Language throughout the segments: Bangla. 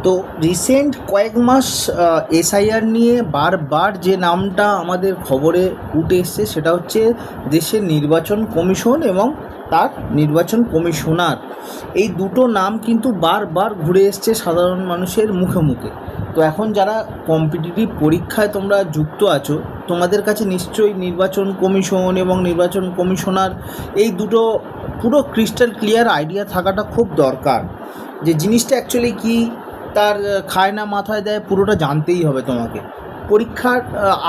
তো রিসেন্ট কয়েক মাস এসআইআর নিয়ে বারবার যে নামটা আমাদের খবরে উঠে এসছে সেটা হচ্ছে দেশের নির্বাচন কমিশন এবং তার নির্বাচন কমিশনার। এই দুটো নাম কিন্তু বারবার ঘুরে এসছে সাধারণ মানুষের মুখে মুখে। তো এখন যারা কম্পিটিটিভ পরীক্ষায় তোমরা যুক্ত আছো, তোমাদের কাছে নিশ্চয়ই নির্বাচন কমিশন এবং নির্বাচন কমিশনার এই দুটো পুরো ক্রিস্টাল ক্লিয়ার আইডিয়া থাকাটা খুব দরকার। যে জিনিসটা অ্যাকচুয়ালি কী, তার খায় না মাথায় দেয়, পুরোটা জানতেই হবে তোমাকে। পরীক্ষা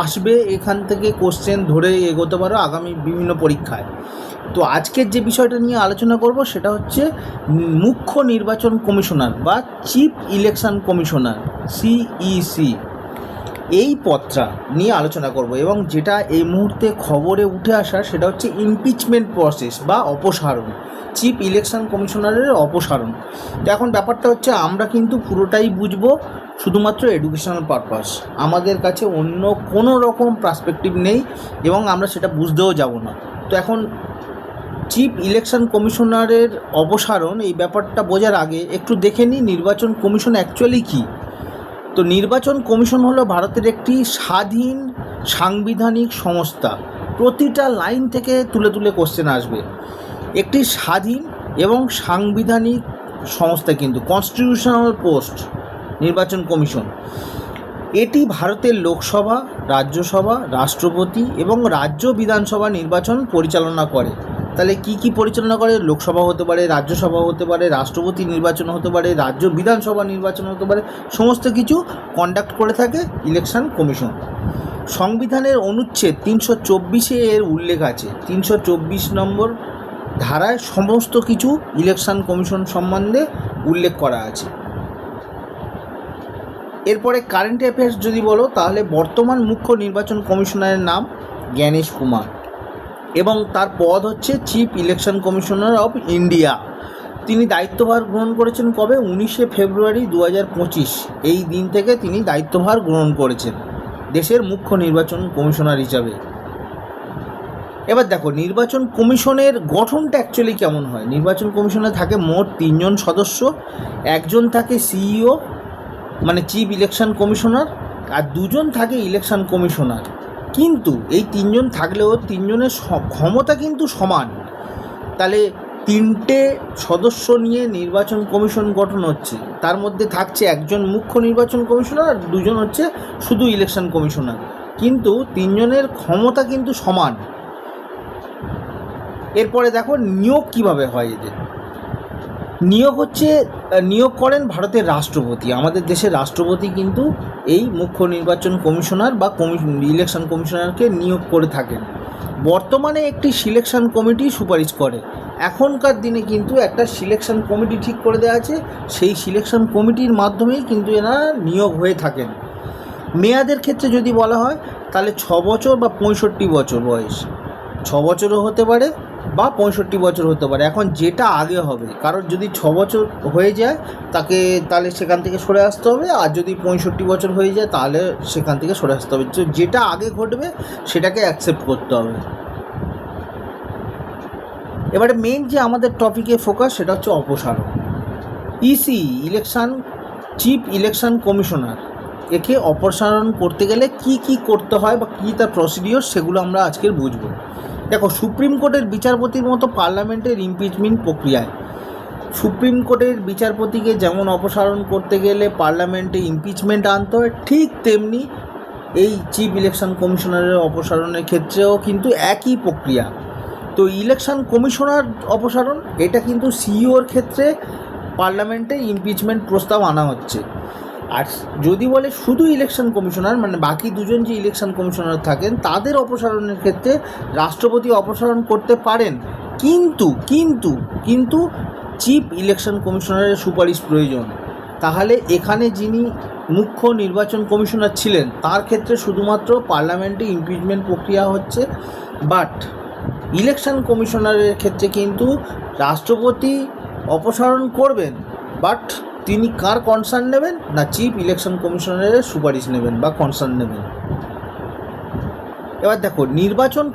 আসবে, এখান থেকে কোশ্চেন ধরে এগোতে পারো আগামী বিভিন্ন পরীক্ষায়। তো আজকের যে বিষয়টা নিয়ে আলোচনা করব সেটা হচ্ছে মুখ্য নির্বাচন কমিশনার বা চিফ ইলেকশন কমিশনার সিইসি, এই পদটা নিয়ে আলোচনা করব। এবং যেটা এই মুহূর্তে খবরে উঠে আসা সেটা হচ্ছে ইমপিচমেন্ট প্রসেস বা অপসারণ, চিফ ইলেকশন কমিশনারের অপসারণ। তো এখন ব্যাপারটা হচ্ছে আমরা কিন্তু পুরোটাই বুঝবো শুধুমাত্র এডুকেশনাল পারপাস, আমাদের কাছে অন্য কোনো রকম পার্সপেক্টিভ নেই এবং আমরা সেটা বুঝতেও যাব না। তো এখন চিফ ইলেকশন কমিশনারের অপসারণ, এই ব্যাপারটা বোঝার আগে একটু দেখে নিই নির্বাচন কমিশন অ্যাকচুয়ালি কী। তো নির্বাচন কমিশন হলো ভারতের একটি স্বাধীন সাংবিধানিক সংস্থা। প্রতিটা লাইন থেকে তুলে তুলে কোশ্চেন আসবে। একটি স্বাধীন এবং সাংবিধানিক সংস্থা, কিন্তু কনস্টিটিউশনাল পোস্ট নির্বাচন কমিশন। এটি ভারতের লোকসভা, রাজ্যসভা, রাষ্ট্রপতি এবং রাজ্য বিধানসভা নির্বাচন পরিচালনা করে। তাহলে কি কি পরিচালনা করে? লোকসভা হতে পারে, রাজ্যসভা হতে পারে, রাষ্ট্রপতি নির্বাচন হতে পারে, রাজ্য বিধানসভা নির্বাচন হতে পারে, সমস্ত কিছু কন্ডাক্ট করে থাকে ইলেকশন কমিশন। সংবিধানের অনুচ্ছেদ 324-এ এর উল্লেখ আছে। 324 নম্বর ধারায় সমস্ত কিছু ইলেকশন কমিশন সম্বন্ধে উল্লেখ করা আছে। এরপরে কারেন্ট অ্যাফেয়ার্স যদি বলো, তাহলে বর্তমান মুখ্য নির্বাচন কমিশনারের নাম জ্ঞানেশ কুমার এবং তার পদ হচ্ছে chief election commissioner of India. তিনি দায়িত্বভার গ্রহণ করেছেন কবে? 19শে ফেব্রুয়ারি 2025 এই দিন থেকে তিনি দায়িত্বভার গ্রহণ করেছেন দেশের মুখ্য নির্বাচন কমিশনার হিসাবে। এবার দেখো নির্বাচন কমিশনের গঠনটা অ্যাকচুয়ালি কেমন হয়। নির্বাচন কমিশনে থাকে মোট 3 জন সদস্য, একজন থাকে সিইও মানে চিফ ইলেকশন কমিশনার, আর 2 জন থাকে ইলেকশন কমিশনার। কিন্তু এই 3 জন থাকলেও 3 জনের ক্ষমতা কিন্তু সমান। তাহলে 3টে সদস্য নিয়ে নির্বাচন কমিশন গঠন হচ্ছে, তার মধ্যে থাকছে একজন মুখ্য নির্বাচন কমিশনার আর 2 জন হচ্ছে শুধু ইলেকশন কমিশনার, কিন্তু 3 জনের ক্ষমতা কিন্তু সমান। এরপরে দেখো নিয়োগ কিভাবে হয়। এদের নিয়োগ করেন ভারতের রাষ্ট্রপতি। আমাদের দেশের রাষ্ট্রপতি কিন্তু এই মুখ্য নির্বাচন কমিশনার বা ইলেকশন কমিশনারকে নিয়োগ করে থাকেন। বর্তমানে একটি সিলেকশন কমিটি সুপারিশ করে। এখনকার দিনে কিন্তু একটা সিলেকশন কমিটি ঠিক করে দেওয়া আছে, সেই সিলেকশন কমিটির মাধ্যমেই কিন্তু এনারা নিয়োগ হয়ে থাকেন। মেয়াদের ক্ষেত্রে যদি বলা হয় তাহলে 6 বছর বা 65 বছর বয়স, 6 বছরও হতে পারে বা 65 বছর হতে পারে। এখন যেটা আগে হবে, কারোর যদি 6 বছর হয়ে যায় তাহলে সেখান থেকে সরে আসতে হবে, আর যদি 65 বছর হয়ে যায় তাহলে সেখান থেকে সরে আসতে হবে। তো যেটা আগে ঘটবে সেটাকে অ্যাকসেপ্ট করতে হবে। এবারে মেন যে আমাদের টপিকে ফোকাস সেটা হচ্ছে অপসারণ। ইসি চিফ ইলেকশন কমিশনার, একে অপসারণ করতে গেলে কি কি করতে হয় বা কী তার প্রসিডিওর, সেগুলো আমরা আজকের বুঝব। দেখো সুপ্রিম কোর্টের বিচারপতির মতো পার্লামেন্টের ইমপিচমেন্ট প্রক্রিয়ায়, সুপ্রিম কোর্টের বিচারপতিকে যেমন অপসারণ করতে গেলে পার্লামেন্টে ইমপিচমেন্ট আনতে হয়, ঠিক তেমনি এই চিফ ইলেকশন কমিশনারের অপসারণের ক্ষেত্রেও কিন্তু একই প্রক্রিয়া। তো ইলেকশন কমিশনার অপসারণ, এটা কিন্তু সিইওর ক্ষেত্রে পার্লামেন্টে ইমপিচমেন্ট প্রস্তাব আনা হচ্ছে। আর যদি বলে শুধু ইলেকশন কমিশনার, মানে বাকি 2 জন যে ইলেকশন কমিশনার থাকেন তাদের অপসারণের ক্ষেত্রে রাষ্ট্রপতি অপসারণ করতে পারেন, কিন্তু চিফ ইলেকশন কমিশনারের সুপারিশ প্রয়োজন। তাহলে এখানে যিনি মুখ্য নির্বাচন কমিশনার ছিলেন তার ক্ষেত্রে শুধুমাত্র পার্লামেন্টে ইমপিচমেন্ট প্রক্রিয়া হচ্ছে, বাট ইলেকশন কমিশনারের ক্ষেত্রে কিন্তু রাষ্ট্রপতি অপসারণ করবেন, বাট তিনি কার কনসার্ন নেবেন না, চিফ ইলেকশন কমিশনারের সুপারিশ নেবেন বা কনসার্ন নেবেন। এবার দেখো নির্বাচন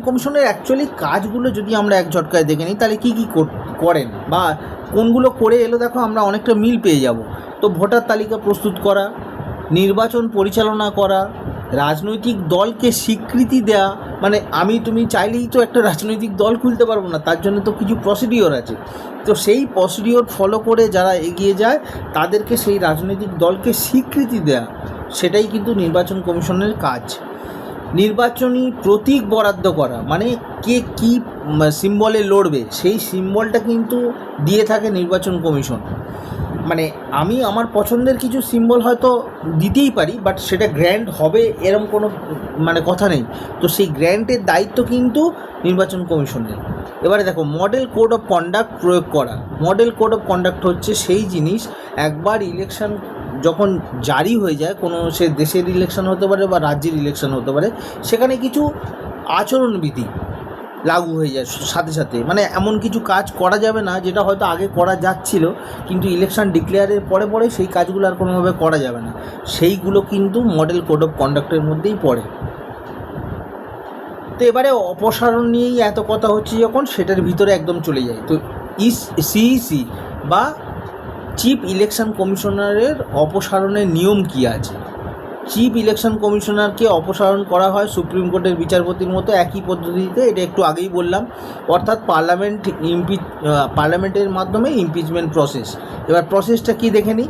কমিশনের অ্যাকচুয়ালি কাজগুলো যদি আমরা এক ঝটকায় দেখে নিই তাহলে কী করেন বা কোনগুলো করে এলো দেখো আমরা অনেকটা মিল পেয়ে যাব। তো ভোটার তালিকা প্রস্তুত করা, নির্বাচন পরিচালনা করা, রাজনৈতিক দলকে স্বীকৃতি দেওয়া, মানে আমি তুমি চাইলেই তো একটা রাজনৈতিক দল খুলতে পারবো না, তার জন্য তো কিছু প্রসিডিওর আছে। তো সেই প্রসিডিওর ফলো করে যারা এগিয়ে যায় তাদেরকে সেই রাজনৈতিক দলকে স্বীকৃতি দেওয়া, সেটাই কিন্তু নির্বাচন কমিশনের কাজ। নির্বাচনী প্রতীক বরাদ্দ করা, মানে কে কী সিম্বলে লড়বে সেই সিম্বলটা কিন্তু দিয়ে থাকে নির্বাচন কমিশন। মানে আমি আমার পছন্দের কিছু সিম্বল হয়তো দিতেই পারি, বাট সেটা গ্র্যান্ড হবে এরম কোনো মানে কথা নেই। তো সেই গ্র্যান্টের দায়িত্ব কিন্তু নির্বাচন কমিশনের। এবারে দেখো মডেল কোড অফ কন্ডাক্ট প্রয়োগ করা। মডেল কোড অফ কন্ডাক্ট হচ্ছে সেই জিনিস, একবার ইলেকশন যখন জারি হয়ে যায়, কোনো সে দেশের ইলেকশন হতে পারে বা রাজ্যের ইলেকশন হতে পারে, সেখানে কিছু আচরণবিধি লাগু হয়ে যায় সাথে সাথে। মানে এমন কিছু কাজ করা যাবে না যেটা হয়তো আগে করা যাচ্ছিল, কিন্তু ইলেকশন ডিক্লেয়ারের পরে পরে সেই কাজগুলো আর কোনোভাবে করা যাবে না, সেইগুলো কিন্তু মডেল কোড অফ কন্ডাক্টের মধ্যেই পড়ে। তো এবারে অপসারণ নিয়েই এত কথা হচ্ছে যখন, সেটার ভিতরে একদম চলে যায়। তো সিইসি বা চিফ ইলেকশন কমিশনারের অপসারণের নিয়ম কী আছে। চিফ ইলেকশন কমিশনারকে অপসারণ করা হয় সুপ্রিম কোর্টের বিচারপতির মতো একই পদ্ধতিতে, এটা একটু আগেই বললাম, অর্থাৎ পার্লামেন্টের মাধ্যমে ইমপিচমেন্ট প্রসেস। এবার প্রসেসটা কি দেখে নিই।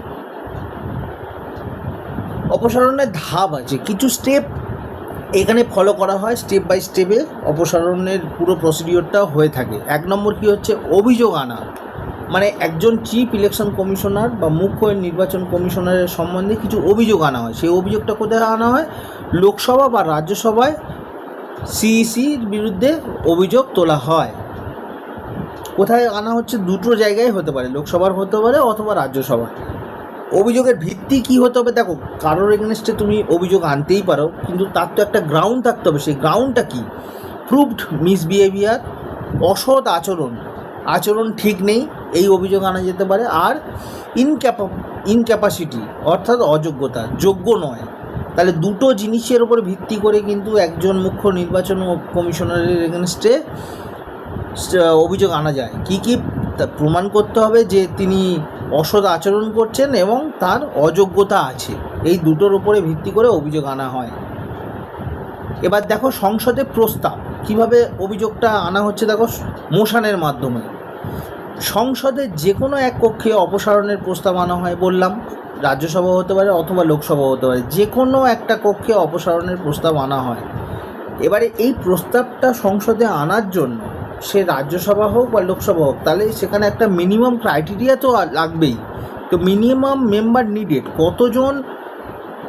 অপসারণের ধাপ আছে, কিছু স্টেপ এখানে ফলো করা হয়, স্টেপ বাই স্টেপে অপসারণের পুরো প্রসিডিওরটা হয়ে থাকে। 1 নম্বর কী হচ্ছে, অভিযোগ আনা। মানে একজন চিফ ইলেকশন কমিশনার বা মুখ্য নির্বাচন কমিশনারের সম্বন্ধে কিছু অভিযোগ আনা হয়। সেই অভিযোগটা কোথায় আনা হয়, লোকসভা বা রাজ্যসভায় সিইসির বিরুদ্ধে অভিযোগ তোলা হয়। কোথায় আনা হচ্ছে, দুটো জায়গায় হতে পারে, লোকসভার হতে পারে অথবা রাজ্যসভা। অভিযোগের ভিত্তি কী হতে হবে, দেখো কারোর এগেনস্টে তুমি অভিযোগ আনতেই পারো, কিন্তু তার তো একটা গ্রাউন্ড থাকতে হবে। সেই গ্রাউন্ডটা কী, প্রুভড মিসবিহেভিয়ার, অসৎ আচরণ ঠিক নেই, এই অভিযোগ আনা যেতে পারে। আর ইনক্যাপাসিটি অর্থাৎ অযোগ্যতা, যোগ্য নয়। তাহলে দুটো জিনিসের উপর ভিত্তি করে কিন্তু একজন মুখ্য নির্বাচন কমিশনারের এগেনস্টে অভিযোগ আনা যায়। কী প্রমাণ করতে হবে, যে তিনি অসৎ আচরণ করছেন এবং তার অযোগ্যতা আছে, এই দুটোর উপরে ভিত্তি করে অভিযোগ আনা হয়। এবার দেখো সংসদে প্রস্তাব কিভাবে অভিযোগটা আনা হচ্ছে, দেখো মোশনের মাধ্যমে। সংসদে যে কোনো এক কক্ষে অপসারণের প্রস্তাব আনা হয়, বললাম রাজ্যসভা হতে পারে অথবা লোকসভা হতে পারে, যে কোনো একটা কক্ষে অপসারণের প্রস্তাব আনা হয়। এবারে এই প্রস্তাবটা সংসদে আনার জন্য সে রাজ্যসভা হোক বা লোকসভা হোক, তাহলে সেখানে একটা মিনিমাম ক্রাইটেরিয়া তো লাগবেই। তো মিনিমাম মেম্বার নিডেড, কতজন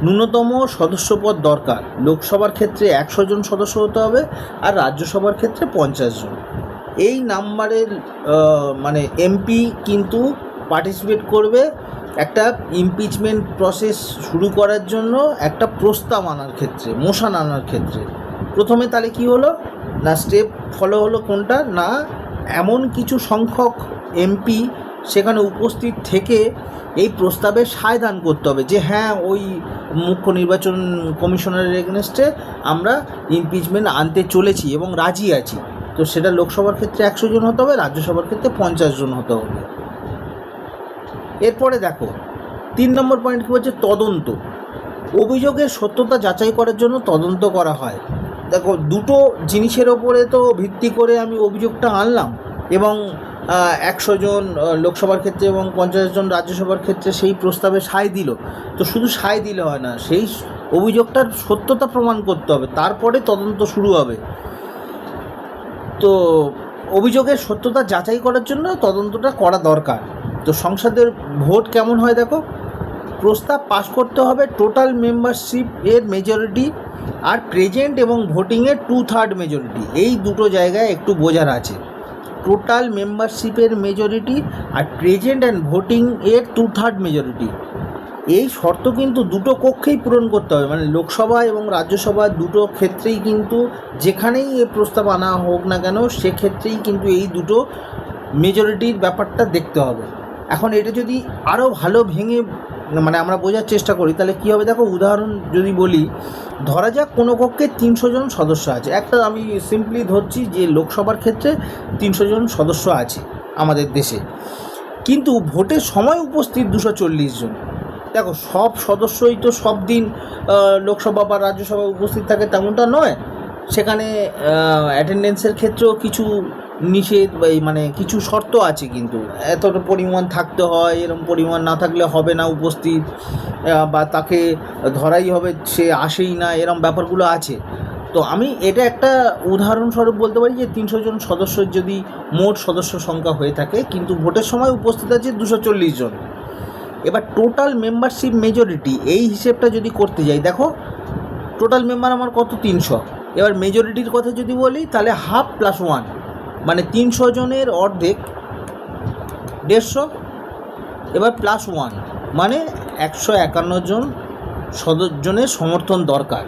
ন্যূনতম সদস্যপদ দরকার। লোকসভার ক্ষেত্রে 100 জন সদস্য হতে হবে, আর রাজ্যসভার ক্ষেত্রে 50 জন। এই নাম্বারের মানে এমপি কিন্তু পার্টিসিপেট করবে একটা ইমপিচমেন্ট প্রসেস শুরু করার জন্য, একটা প্রস্তাব আনার ক্ষেত্রে, মোশন আনার ক্ষেত্রে। প্রথমে তাহলে কি হলো না, স্টেপ ফলো হলো কোনটা না, এমন কিছু সংখ্যক এমপি সেখানে উপস্থিত থেকে এই প্রস্তাবে সায় দান করতে হবে, যে হ্যাঁ ওই মুখ্য নির্বাচন কমিশনারের এগেনস্টে আমরা ইমপিচমেন্ট আনতে চলেছি এবং রাজি আছি। তো সেটা লোকসভার ক্ষেত্রে 100 জন হতে হবে, রাজ্যসভার ক্ষেত্রে 50 জন হতে হবে। এরপরে দেখো 3 নম্বর পয়েন্ট কী হচ্ছে, তদন্ত। অভিযোগের সত্যতা যাচাই করার জন্য তদন্ত করা হয়। দেখো দুটো জিনিসের ওপরে তো ভিত্তি করে আমি অভিযোগটা আনলাম, এবং 100 জন লোকসভার ক্ষেত্রে এবং 50 জন রাজ্যসভার ক্ষেত্রে সেই প্রস্তাবে সায় দিল। তো শুধু সায় দিলে হয় না, সেই অভিযোগটার সত্যতা প্রমাণ করতে হবে, তারপরে তদন্ত শুরু হবে। তো অভিযোগের সত্যতা যাচাই করার জন্য তদন্তটা করা দরকার। তো সংসদের ভোট কেমন হয়, দেখো প্রস্তাব পাস করতে হবে টোটাল মেম্বারশিপ এর মেজরিটি, আর প্রেজেন্ট এবং ভোটিংয়ের 2/3 মেজরিটি। এই দুটো জায়গায় একটু বোঝার আছে, টোটাল মেম্বারশিপের মেজরিটি আর প্রেজেন্ট অ্যান্ড ভোটিং এর 2/3 মেজরিটি। এই শর্ত কিন্তু দুটো কক্ষেই পূরণ করতে হবে, মানে লোকসভা এবং রাজ্যসভা দুটো ক্ষেত্রেই কিন্তু, যেখানেই এই প্রস্তাব আনা হোক না কেন সেক্ষেত্রেই কিন্তু এই দুটো মেজরিটির ব্যাপারটা দেখতে হবে। এখন এটা যদি আরও ভালো ভেঙে মানে আমরা বোঝার চেষ্টা করি, তাহলে কী হবে, দেখো উদাহরণ যদি বলি, ধরা যাক কোনো কক্ষে 300 জন সদস্য আছে, একটা আমি সিম্পলি ধরছি যে লোকসভার ক্ষেত্রে 300 জন সদস্য আছে, আমাদের দেশে, কিন্তু ভোটের সময় উপস্থিত 240 জন। দেখো, সব সদস্যই তো সব দিন লোকসভা বা রাজ্যসভায় উপস্থিত থাকে তেমনটা নয়। সেখানে অ্যাটেন্ডেন্সের ক্ষেত্রেও কিছু নিষেধ বা মানে কিছু শর্ত আছে, কিন্তু এতটা পরিমাণ থাকতে হয়, এরকম পরিমাণ না থাকলে হবে না উপস্থিত, বা তাকে ধরাই হবে, সে আসেই না, এরকম ব্যাপারগুলো আছে। তো আমি এটা একটা উদাহরণস্বরূপ বলতে পারি যে 300 জন সদস্যের যদি মোট সদস্য সংখ্যা হয়ে থাকে, কিন্তু ভোটের সময় উপস্থিত আছে 240 জন। এবার টোটাল মেম্বারশিপ মেজরিটি, এই হিসেবটা যদি করতে যাই, দেখো টোটাল মেম্বার আমার কত, 300। এবার মেজরিটির কথা যদি বলি, তাহলে হাফ প্লাস 1, মানে 300 জনের অর্ধেক 150, এবার প্লাস 1 মানে 151 জন জনের সমর্থন দরকার।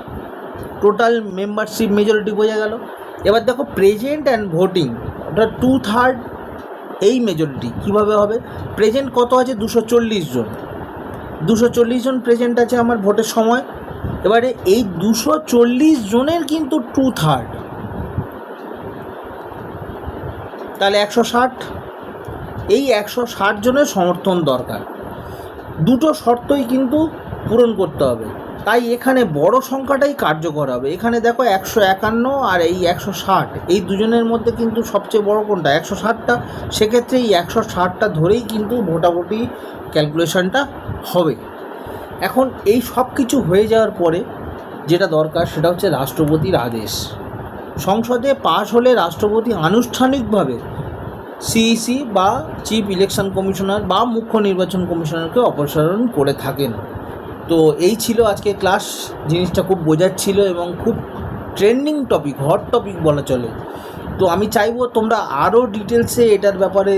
টোটাল মেম্বারশিপ মেজরিটি বোঝা গেল। এবার দেখো প্রেজেন্ট অ্যান্ড ভোটিং, ওটা 2/3 এই মেজরিটি কীভাবে হবে? প্রেজেন্ট কত আছে? 240 জন। 240 জন প্রেজেন্ট আছে আমার ভোটের সময়। এবারে এই 240 জনের কিন্তু 2/3, তাহলে 160। এই 160 জনের সমর্থন দরকার। দুটো শর্তই কিন্তু পূরণ করতে হবে, তাই এখানে বড় সংখ্যাটাই কার্যকর হবে। এখানে দেখো 151 আর এই 160, এই দুজনের মধ্যে কিন্তু সবচেয়ে বড় কোনটা? 160টা। সেক্ষেত্রে এই 160টা ধরেই কিন্তু ভোটাভুটি ক্যালকুলেশনটা হবে। এখন এই সব কিছু হয়ে যাওয়ার পরে যেটা দরকার সেটা হচ্ছে রাষ্ট্রপতির আদেশ। সংসদে পাশ হলে রাষ্ট্রপতি আনুষ্ঠানিকভাবে সিইসি বা চিফ ইলেকশন কমিশনার বা মুখ্য নির্বাচন কমিশনারকে অপসারণ করে থাকেন। তো এই ছিল আজকে ক্লাস। জিনিসটা খুব বোঝার ছিল এবং খুব ট্রেন্ডিং টপিক, হট টপিক বলা চলে। তো আমি চাইবো তোমরা আরও ডিটেলসে এটার ব্যাপারে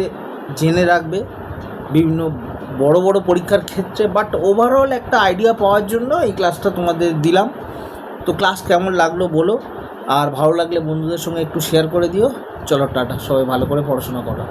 জেনে রাখবে বিভিন্ন বড় বড় পরীক্ষার ক্ষেত্রে। বাট ওভারঅল একটা আইডিয়া পাওয়ার জন্য এই ক্লাসটা তোমাদের দিলাম। তো ক্লাস কেমন লাগলো বলো, আর ভালো লাগলে বন্ধুদের সঙ্গে একটু শেয়ার করে দিও। চলো টাটা, সবাই ভালো করে পড়াশোনা করো।